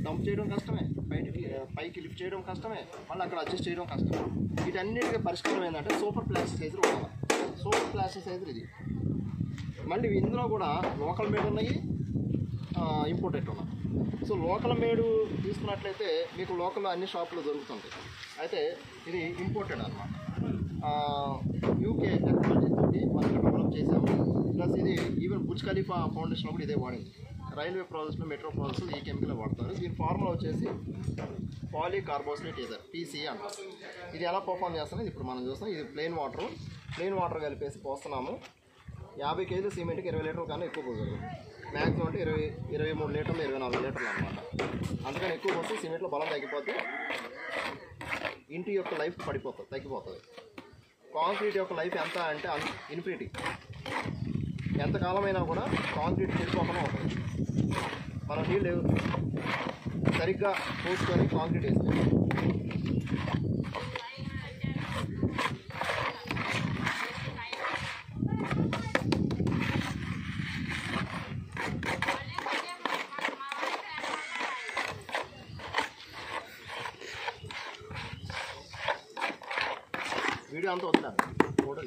Dump చేయడం కష్టమే, పైకి లిఫ్ట్ చేయడం కష్టమే, మళ్ళీ అక్కడ అడ్జస్ట్ చేయడం కష్టమే. వీటన్నిటికీ పరిష్కారం ఏంటంటే సూపర్ ప్లాస్టిసైజర్ ఉండాలి. సూపర్ ప్లాస్టిసైజర్ ఇది. మళ్ళీ ఇందులో కూడా లోకల్ మేడ్ ఉన్నాయి, ఇంపోర్టెడ్ ఉన్నాయి. సో లోకల్ మేడు తీసుకున్నట్లయితే మీకు లోకల్ అన్ని షాపులో దొరుకుతుంటాయి. అయితే ఇది ఇంపోర్టెడ్ అన్నమాట. యూకే టెక్నాలజీతోటి మనం డెవలప్ చేసాము. ప్లస్ ఇది ఈవెన్ బుర్జ్ ఖలీఫా ఫౌండేషన్ కూడా ఇదే వాడింది. రైల్వే ప్రాజెక్టులో, మెట్రో ప్రాజెక్టులో ఈ కెమికల్ వాడతారు. దీని ఫార్ములా వచ్చేసి పాలీకార్బోనేట్ ఈథర్, పీసీఏ అంటారు. ఇది ఎలా పర్ఫామ్ చేస్తుంది ఇప్పుడు మనం చూస్తాం. ఇది ప్లెయిన్ వాటర్ కలిపేసి పోస్తున్నాము. 50 కేజీలు సిమెంట్కి 20 లీటర్ల కన్నా ఎక్కువ పోతుంది. మ్యాక్సిమం అంటే 23 లీటర్లు, 24 లీటర్లు అనమాట. అందుకని ఎక్కువ పోతే సిమెంట్లో బలం తగ్గిపోతే ఇంటి యొక్క లైఫ్ తగ్గిపోతుంది. కాంక్రీట్ యొక్క లైఫ్ ఎంత అంటే ఇన్ఫినిటీ. ఎంతకాలమైనా కూడా కాంక్రీట్ చెడిపోకుండా ఉంటుంది. మనం నీళ్ళు సరిగ్గా పోసుకొని కాంక్రీట్ వేస్తే వీడియో అంతా వదిలేదు ఫోటో